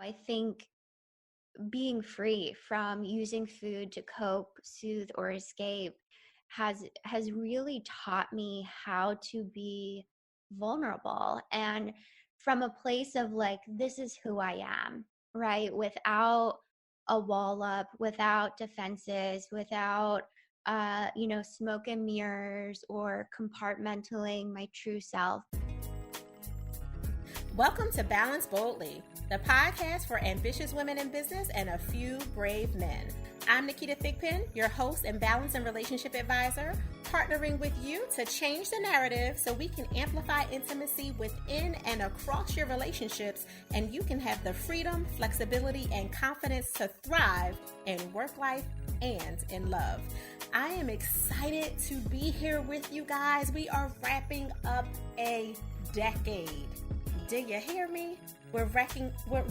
I think being free from using food to cope, soothe, or escape has really taught me how to be vulnerable, and from a place of like, this is who I am, right? Without a wall up, without defenses, without smoke and mirrors or compartmentalizing my true self. Welcome to Balance Boldly, the podcast for ambitious women in business and a few brave men. I'm Naketa Thigpen, your host and balance and relationship advisor, partnering with you to change the narrative so we can amplify intimacy within and across your relationships, and you can have the freedom, flexibility, and confidence to thrive in work life and in love. I am excited to be here with you guys. We are wrapping up a decade. Did you hear me? We're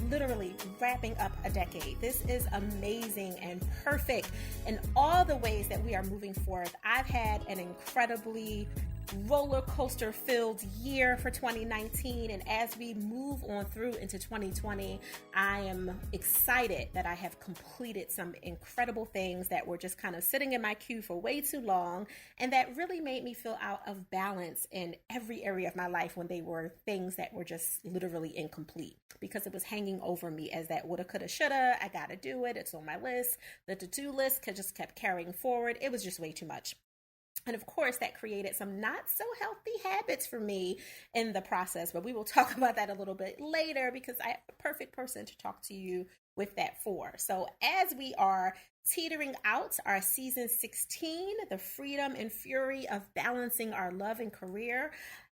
literally wrapping up a decade. This is amazing and perfect in all the ways that we are moving forward. I've had an incredibly roller coaster filled year for 2019, and as we move on through into 2020, I am excited that I have completed some incredible things that were just kind of sitting in my queue for way too long, and that really made me feel out of balance in every area of my life when they were things that were just literally incomplete because it was hanging over me as that woulda, coulda, shoulda. I gotta do it. It's on my list. The to-do list just kept carrying forward. It was just way too much. And of course, that created some not so healthy habits for me in the process, but we will talk about that a little bit later because I am the perfect person to talk to you with that for. So as we are teetering out our season 16, the freedom and fury of balancing our love and career,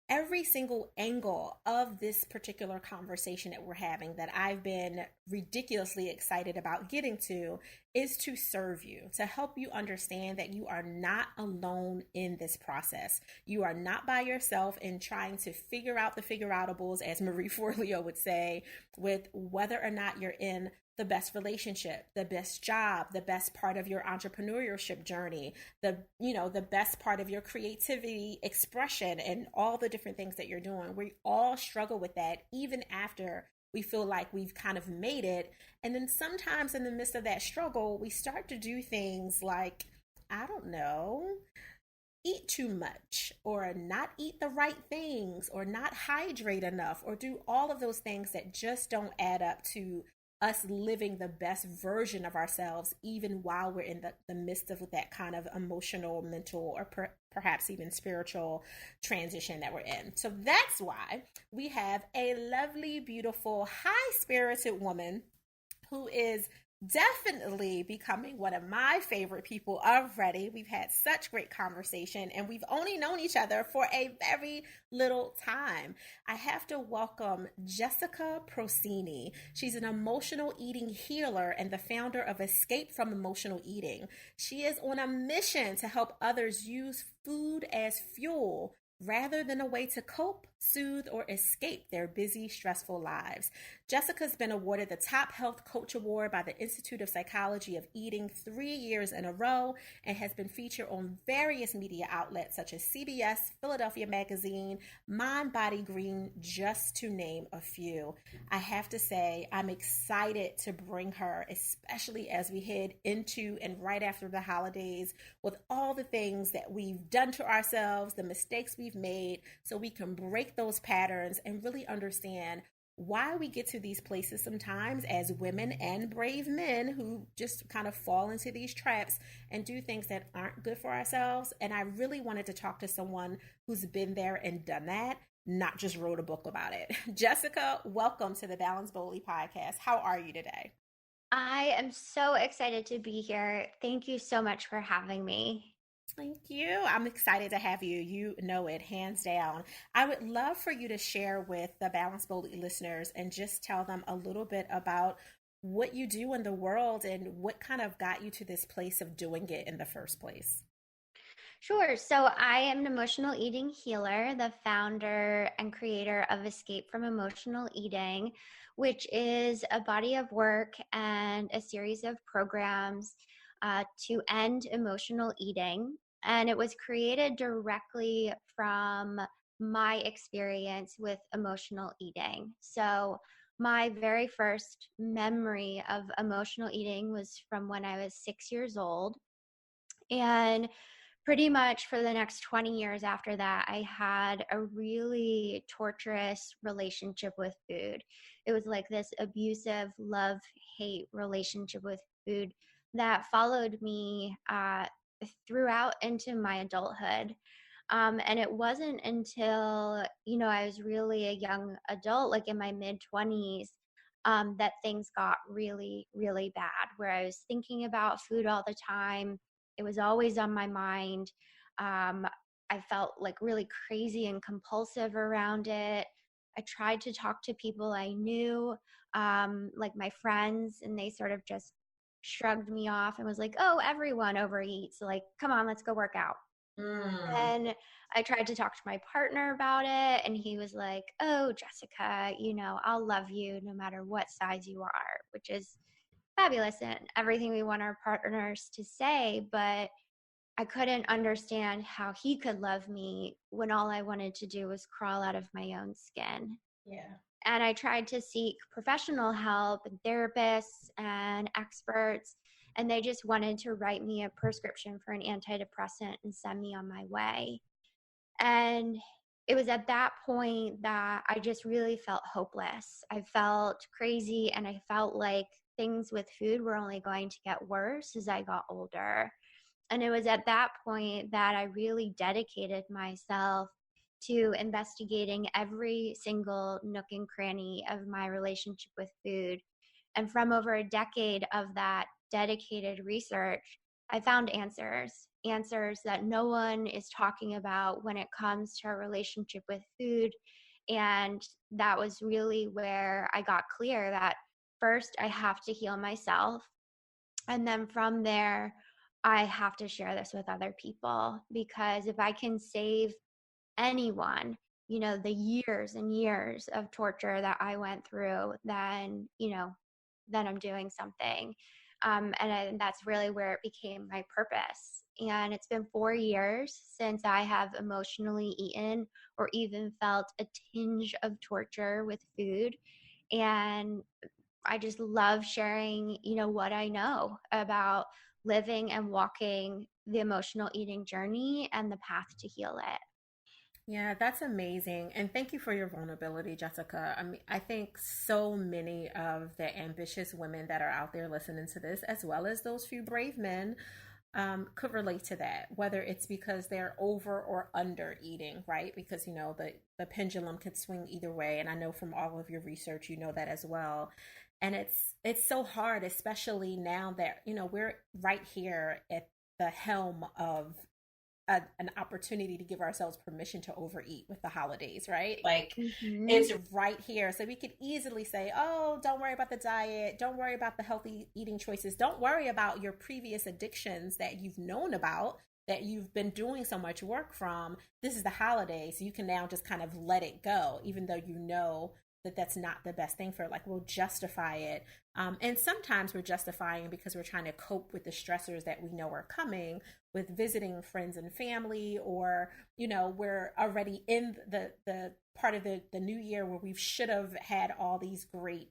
every single angle of this particular conversation that we're having that I've been ridiculously excited about getting to is to serve you, to help you understand that you are not alone in this process. You are not by yourself in trying to figure out the figure-outables, as Marie Forleo would say, with whether or not you're in the best relationship, the best job, the best part of your entrepreneurship journey, the best part of your creativity expression and all the different things that you're doing. We all struggle with that even after we feel like we've kind of made it. And then sometimes in the midst of that struggle, we start to do things like, I don't know, eat too much or not eat the right things or not hydrate enough or do all of those things that just don't add up to us living the best version of ourselves, even while we're in the midst of that kind of emotional, mental, or perhaps even spiritual transition that we're in. So that's why we have a lovely, beautiful, high-spirited woman who is definitely becoming one of my favorite people already. We've had such great conversation and we've only known each other for a very little time. I have to welcome Jessica Procini. She's an emotional eating healer and the founder of Escape from Emotional Eating. She is on a mission to help others use food as fuel rather than a way to cope, soothe, or escape their busy, stressful lives. Jessica's been awarded the Top Health Coach Award by the Institute of Psychology of Eating 3 years in a row and has been featured on various media outlets such as CBS, Philadelphia Magazine, Mind Body Green, just to name a few. I have to say, I'm excited to bring her, especially as we head into and right after the holidays with all the things that we've done to ourselves, the mistakes we've made, so we can break those patterns and really understand why we get to these places sometimes as women and brave men who just kind of fall into these traps and do things that aren't good for ourselves. And I really wanted to talk to someone who's been there and done that, not just wrote a book about it. Jessica, welcome to the Balance Boldly podcast. How are you today? I am so excited to be here. Thank you so much for having me. Thank you. I'm excited to have you. You know it, hands down. I would love for you to share with the Balance Boldly listeners and just tell them a little bit about what you do in the world and what kind of got you to this place of doing it in the first place. Sure. So I am an emotional eating healer, the founder and creator of Escape from Emotional Eating, which is a body of work and a series of programs to end emotional eating. And it was created directly from my experience with emotional eating. So my very first memory of emotional eating was from when I was 6 years old. And pretty much for the next 20 years after that, I had a really torturous relationship with food. It was like this abusive love hate relationship with food that followed me throughout into my adulthood. And it wasn't until, I was really a young adult, like in my mid 20s, that things got really, really bad, where I was thinking about food all the time. It was always on my mind. Um, I felt like really crazy and compulsive around it. I tried to talk to people I knew, like my friends, and they sort of just shrugged me off and was like, oh, everyone overeats. Like, come on, let's go work out. Mm. And I tried to talk to my partner about it, and he was like, oh, Jessica, I'll love you no matter what size you are, which is fabulous and everything we want our partners to say. But I couldn't understand how he could love me when all I wanted to do was crawl out of my own skin. Yeah. And I tried to seek professional help and therapists and experts, and they just wanted to write me a prescription for an antidepressant and send me on my way. And it was at that point that I just really felt hopeless. I felt crazy, and I felt like things with food were only going to get worse as I got older. And it was at that point that I really dedicated myself to investigating every single nook and cranny of my relationship with food. And from over a decade of that dedicated research, I found answers that no one is talking about when it comes to our relationship with food. And that was really where I got clear that first I have to heal myself. And then from there, I have to share this with other people, because if I can save anyone, the years and years of torture that I went through, then I'm doing something. And that's really where it became my purpose. And it's been 4 years since I have emotionally eaten or even felt a tinge of torture with food. And I just love sharing, what I know about living and walking the emotional eating journey and the path to heal it. Yeah, that's amazing. And thank you for your vulnerability, Jessica. I mean, I think so many of the ambitious women that are out there listening to this, as well as those few brave men, could relate to that, whether it's because they're over or under eating, right? Because, the pendulum could swing either way. And I know from all of your research, you know that as well. And it's so hard, especially now that, we're right here at the helm of an opportunity to give ourselves permission to overeat with the holidays, right? Like Mm-hmm. it's right here. So we could easily say, oh, don't worry about the diet. Don't worry about the healthy eating choices. Don't worry about your previous addictions that you've known about, that you've been doing so much work from. This is the holiday. So you can now just kind of let it go, even though you know that that's not the best thing for it. Like we'll justify it. And sometimes we're justifying because we're trying to cope with the stressors that we know are coming with visiting friends and family, or we're already in the part of the new year where we should have had all these great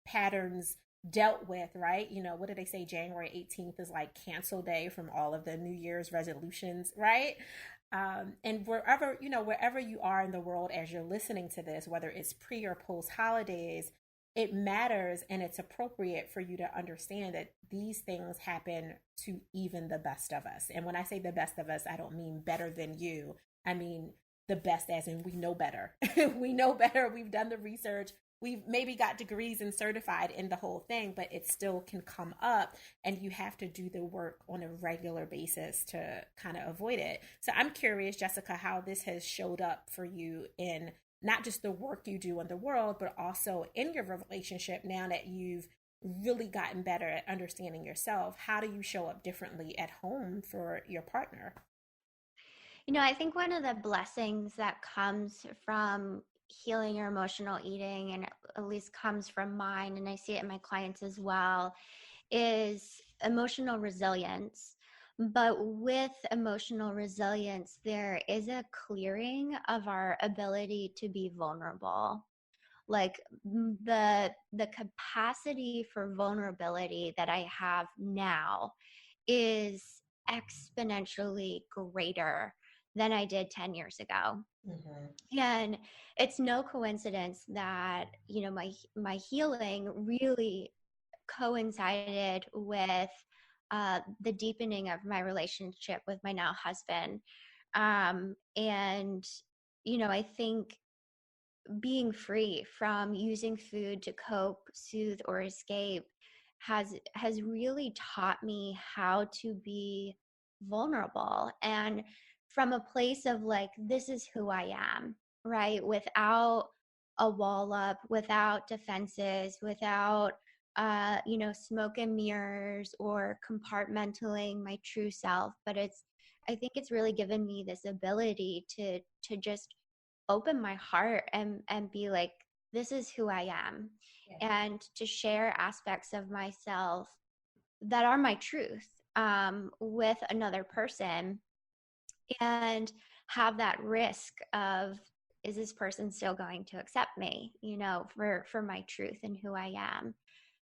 patterns dealt with, right? What did they say? January 18th is like cancel day from all of the New Year's resolutions, right? And wherever you are in the world as you're listening to this, whether it's pre or post holidays, it matters, and it's appropriate for you to understand that these things happen to even the best of us. And when I say the best of us, I don't mean better than you. I mean the best as in we know better. We know better. We've done the research. We've maybe got degrees and certified in the whole thing, but it still can come up, and you have to do the work on a regular basis to kind of avoid it. So I'm curious, Jessica, how this has showed up for you in not just the work you do in the world, but also in your relationship now that you've really gotten better at understanding yourself. How do you show up differently at home for your partner? I think one of the blessings that comes from healing your emotional eating, and at least comes from mine, and I see it in my clients as well, is emotional resilience. But with emotional resilience, there is a clearing of our ability to be vulnerable. like the capacity for vulnerability that I have now is exponentially greater than I did 10 years ago. And it's no coincidence that, my healing really coincided with the deepening of my relationship with my now husband. And, I think being free from using food to cope, soothe, or escape has really taught me how to be vulnerable, and from a place of like, this is who I am, right? Without a wall up, without defenses, without smoke and mirrors or compartmentalizing my true self. But I think it's really given me this ability to just open my heart and be like, this is who I am. Yeah. And to share aspects of myself that are my truth with another person, and have that risk of, is this person still going to accept me, for my truth and who I am.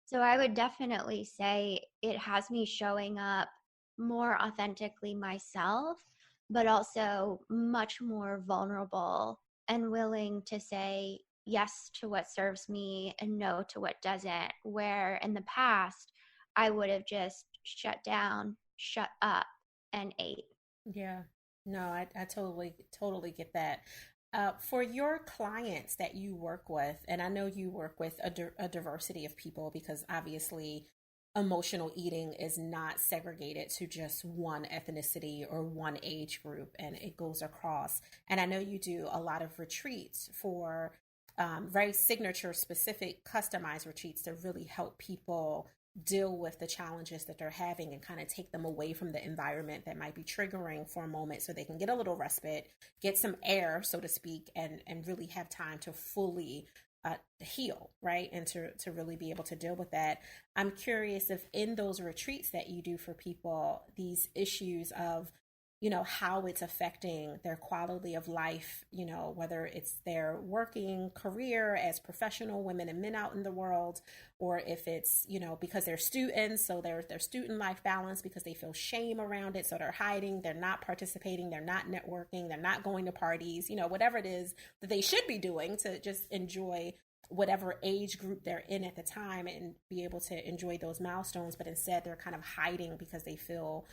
So I would definitely say it has me showing up more authentically myself, but also much more vulnerable and willing to say yes to what serves me and no to what doesn't. Where in the past, I would have just shut down, shut up, and ate. Yeah. No, I totally get that. For your clients that you work with, and I know you work with a diversity of people because obviously emotional eating is not segregated to just one ethnicity or one age group, and it goes across. And I know you do a lot of retreats for very signature, specific, customized retreats to really help people deal with the challenges that they're having and kind of take them away from the environment that might be triggering for a moment so they can get a little respite, get some air, so to speak, and really have time to fully heal, right? And to really be able to deal with that. I'm curious if in those retreats that you do for people, these issues of how it's affecting their quality of life, whether it's their working career as professional women and men out in the world, or if it's, because they're students, so their student life balance, because they feel shame around it. So they're hiding, they're not participating, they're not networking, they're not going to parties, whatever it is that they should be doing to just enjoy whatever age group they're in at the time and be able to enjoy those milestones. But instead they're kind of hiding because they feel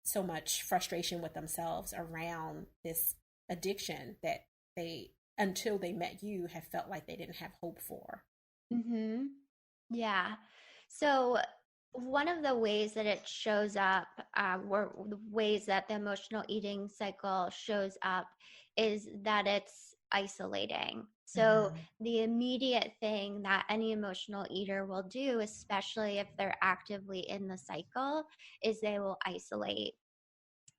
so much frustration with themselves around this addiction that they, until they met you, have felt like they didn't have hope for. Mm-hmm. Yeah. So one of the ways that it shows up, or the ways that the emotional eating cycle shows up, is that it's isolating. So the immediate thing that any emotional eater will do, especially if they're actively in the cycle, is they will isolate.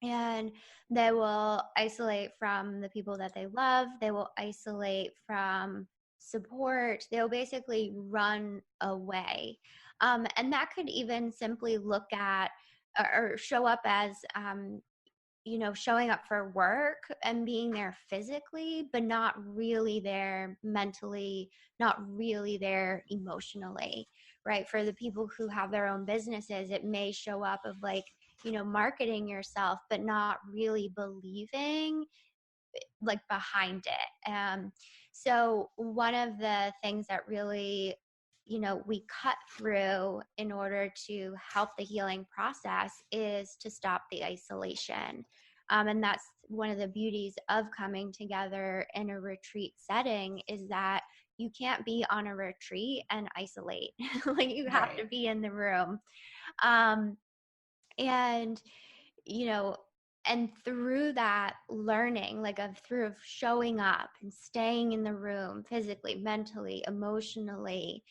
And they will isolate from the people that they love. They will isolate from support. They'll basically run away. And that could even simply look at or show up as, showing up for work and being there physically, but not really there mentally, not really there emotionally, right? For the people who have their own businesses, it may show up of like, marketing yourself, but not really believing like behind it. So one of the things that really, we cut through in order to help the healing process is to stop the isolation. And that's one of the beauties of coming together in a retreat setting, is that you can't be on a retreat and isolate. Like you have to be in the room. Um, and you know and through that learning, like through showing up and staying in the room physically, mentally, emotionally,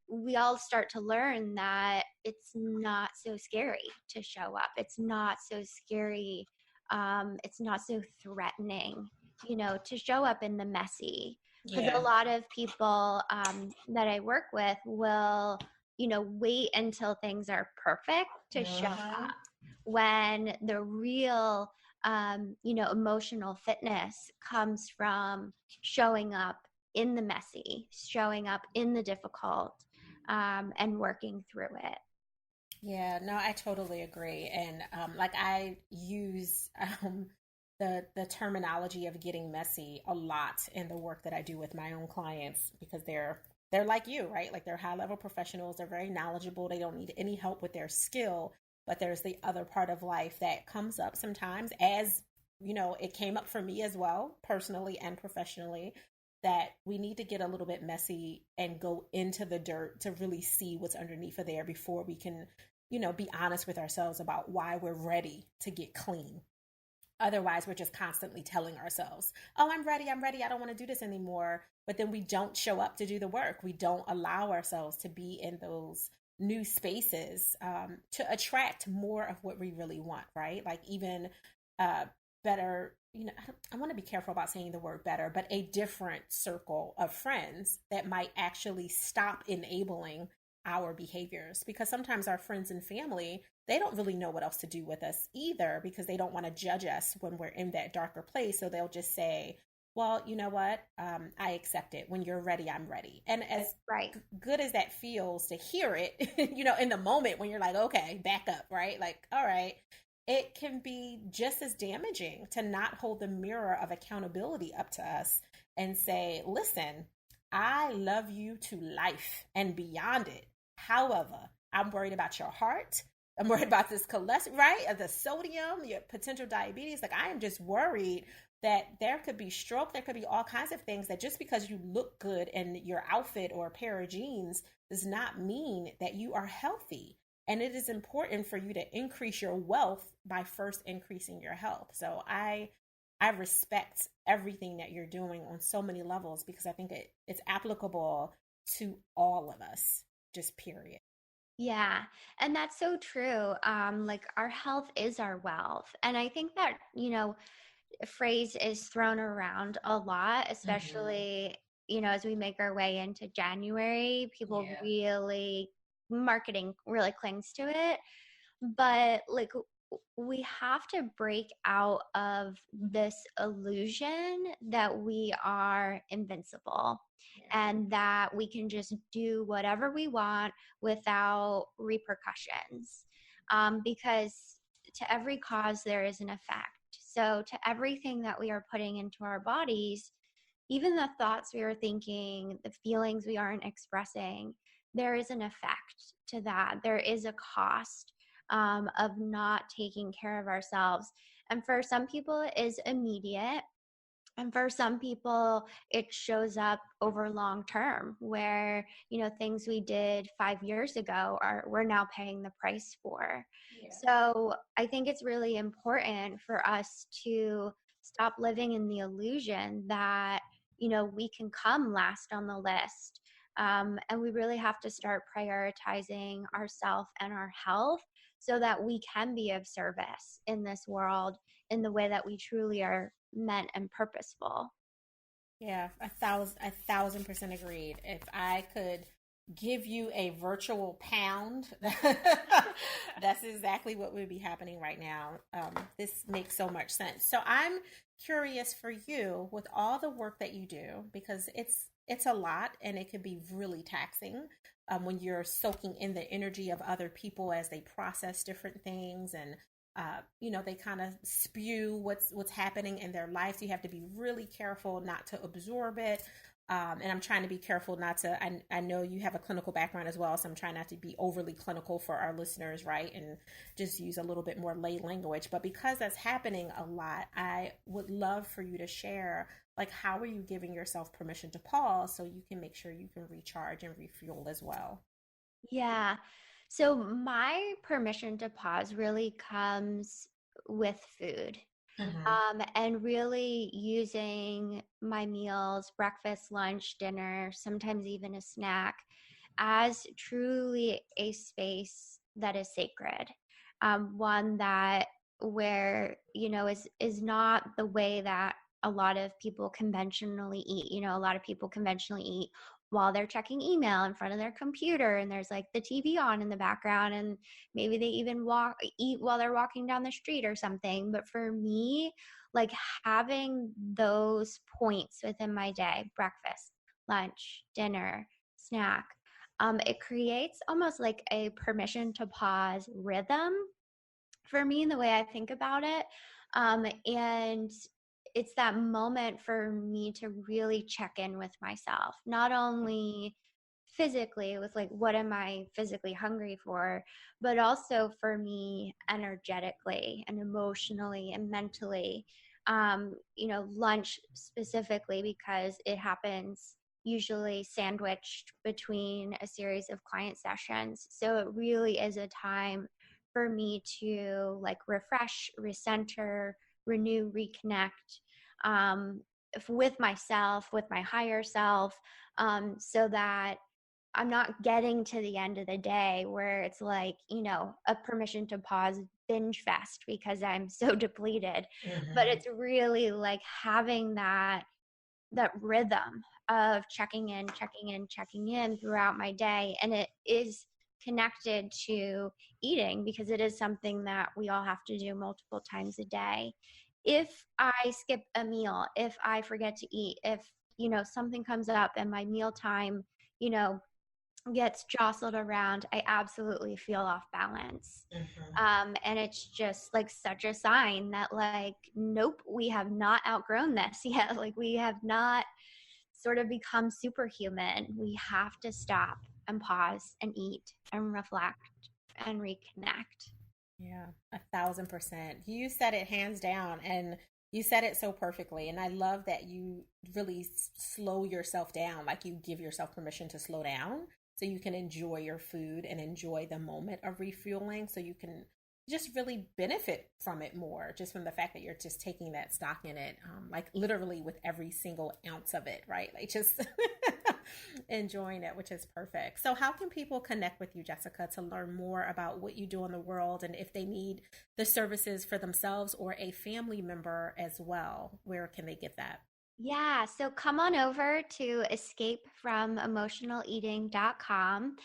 we all start to learn that it's not so scary to show up. It's not so scary. It's not so threatening, to show up in the messy. Because a lot of people that I work with will, wait until things are perfect to show up, when the real, emotional fitness comes from showing up in the messy, showing up in the difficult, and working through it. Yeah, no, I totally agree. And like I use the terminology of getting messy a lot in the work that I do with my own clients because they're like you, right? Like they're high level professionals, they're very knowledgeable, they don't need any help with their skill, but there's the other part of life that comes up sometimes as it came up for me as well, personally and professionally, that we need to get a little bit messy and go into the dirt to really see what's underneath of there before we can be honest with ourselves about why we're ready to get clean. Otherwise, we're just constantly telling ourselves, oh, I'm ready, I don't want to do this anymore. But then we don't show up to do the work. We don't allow ourselves to be in those new spaces to attract more of what we really want, right? Like even better, I want to be careful about saying the word better, but a different circle of friends that might actually stop enabling our behaviors, because sometimes our friends and family, they don't really know what else to do with us either, because they don't want to judge us when we're in that darker place. So they'll just say, well, you know what, I accept it. When you're ready, I'm ready. And as Right. good as that feels to hear it, in the moment when you're like, okay, back up, right? Like, all right, it can be just as damaging to not hold the mirror of accountability up to us and say, listen, I love you to life and beyond it. However, I'm worried about your heart. I'm worried about this cholesterol, right? The sodium, your potential diabetes. Like, I am just worried that there could be stroke, there could be all kinds of things that just because you look good in your outfit or a pair of jeans does not mean that you are healthy. And it is important for you to increase your wealth by first increasing your health. So I respect everything that you're doing on so many levels, because I think it's applicable to all of us, just period. Yeah, and that's so true. Like our health is our wealth. And I think that, phrase is thrown around a lot, Hmm. especially, as we make our way into January, people Yeah. really, marketing really clings to it. But like we have to break out of this illusion that we are invincible Yeah. and that we can just do whatever we want without repercussions. Because to every cause, there is an effect. So, to everything that we are putting into our bodies, even the thoughts we are thinking, the feelings we aren't expressing, there is an effect to that. There is a cost of not taking care of ourselves. And for some people, it is immediate. And for some people, it shows up over long term where, things we did 5 years ago are we're now paying the price for. Yeah. So I think it's really important for us to stop living in the illusion that, we can come last on the list. And we really have to start prioritizing ourself and our health so that we can be of service in this world in the way that we truly are meant and purposeful. Yeah, a thousand percent agreed. If I could give you a virtual pound, that's exactly what would be happening right now. This makes so much sense. So I'm curious for you with all the work that you do, because it's a lot and it can be really taxing when you're soaking in the energy of other people as they process different things, and they kind of spew what's happening in their life. So you have to be really careful not to absorb it. And I'm trying to be careful not to. I know you have a clinical background as well, so I'm trying not to be overly clinical for our listeners, right? And just use a little bit more lay language. But because that's happening a lot, I would love for you to share, like, how are you giving yourself permission to pause so you can make sure you can recharge and refuel as well? Yeah. So my permission to pause really comes with food. Hmm. And really using my meals, breakfast, lunch, dinner, sometimes even a snack, as truly a space that is sacred, one that where is not the way that a lot of people conventionally eat. A lot of people conventionally eat while they're checking email in front of their computer, and there's like the TV on in the background, and maybe they even eat while they're walking down the street or something. But for me, like having those points within my day, breakfast, lunch, dinner, snack. It creates almost like a permission to pause rhythm for me in the way I think about it. And it's that moment for me to really check in with myself, not only physically with like, what am I physically hungry for, but also for me energetically and emotionally and mentally. Lunch specifically, because it happens usually sandwiched between a series of client sessions. So it really is a time for me to like refresh, recenter, renew, reconnect with myself, with my higher self, so that I'm not getting to the end of the day where it's like, a permission to pause binge fest because I'm so depleted. But it's really like having that rhythm of checking in throughout my day. And it is connected to eating because it is something that we all have to do multiple times a day. If I skip a meal, if I forget to eat, if, something comes up and my mealtime, gets jostled around, I absolutely feel off balance. And it's just like such a sign that like, nope, we have not outgrown this yet. Like we have not sort of become superhuman. We have to stop and pause and eat and reflect and reconnect. Yeah, 1,000%. You said it hands down, and you said it so perfectly. And I love that you really slow yourself down, like you give yourself permission to slow down so you can enjoy your food and enjoy the moment of refueling so you can just really benefit from it more, just from the fact that you're just taking that stock in it, like literally with every single ounce of it, right? Like just enjoying it, which is perfect. So how can people connect with you, Jessica, to learn more about what you do in the world, and if they need the services for themselves or a family member as well, where can they get that? Yeah, so come on over to escapefromemotionaleating.com.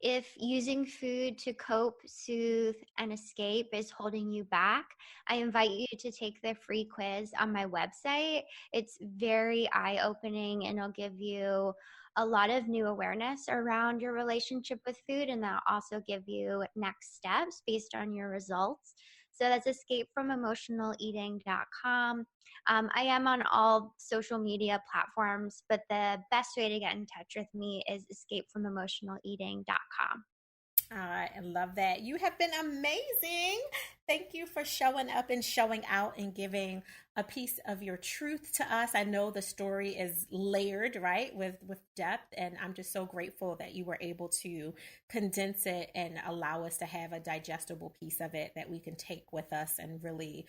If using food to cope, soothe, and escape is holding you back, I invite you to take the free quiz on my website. It's very eye-opening and it'll give you a lot of new awareness around your relationship with food, and that'll also give you next steps based on your results. So that's escapefromemotionaleating.com. I am on all social media platforms, but the best way to get in touch with me is escapefromemotionaleating.com. I love that. You have been amazing. Thank you for showing up and showing out and giving a piece of your truth to us. I know the story is layered, right, with depth, and I'm just so grateful that you were able to condense it and allow us to have a digestible piece of it that we can take with us and really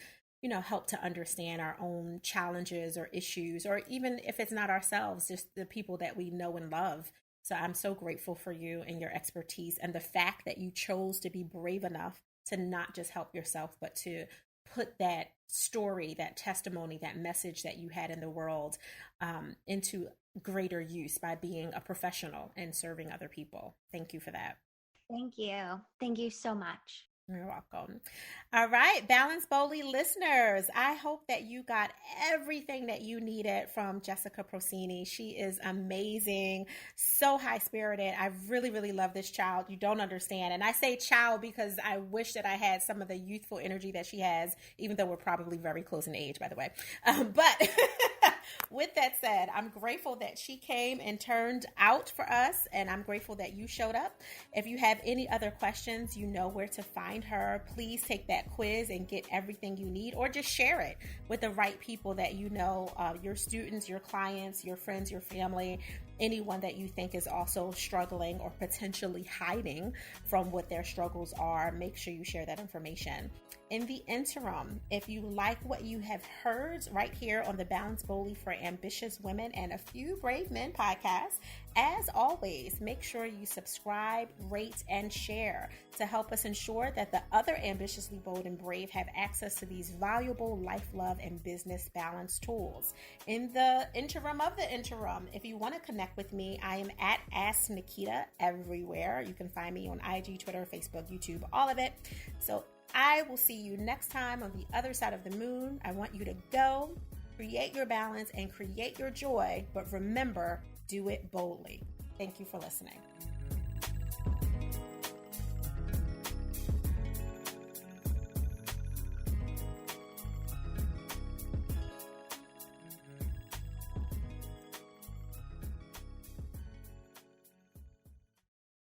help to understand our own challenges or issues, or even if it's not ourselves, just the people that we know and love. So I'm so grateful for you and your expertise and the fact that you chose to be brave enough to not just help yourself, but to put that story, that testimony, that message that you had in the world into greater use by being a professional and serving other people. Thank you for that. Thank you. Thank you so much. You're welcome. All right, Balance Boldly listeners, I hope that you got everything that you needed from Jessica Procini. She is amazing, so high-spirited. I really, really love this child. You don't understand. And I say child because I wish that I had some of the youthful energy that she has, even though we're probably very close in age, by the way. But with that said, I'm grateful that she came and turned out for us, and I'm grateful that you showed up. If you have any other questions, you know where to find her. Please take that quiz and get everything you need, or just share it with the right people that you know, your students, your clients, your friends, your family, anyone that you think is also struggling or potentially hiding from what their struggles are. Make sure you share that information. In the interim, if you like what you have heard right here on the Balance Boldly for Ambitious Women and a Few Brave Men podcast, as always, make sure you subscribe, rate, and share to help us ensure that the other ambitiously bold and brave have access to these valuable life, love, and business balance tools. In the interim of the interim, if you want to connect with me, I am at Ask Naketa everywhere. You can find me on IG, Twitter, Facebook, YouTube, all of it. So I will see you next time on the other side of the moon. I want you to go create your balance and create your joy, but remember do it boldly. Thank you for listening.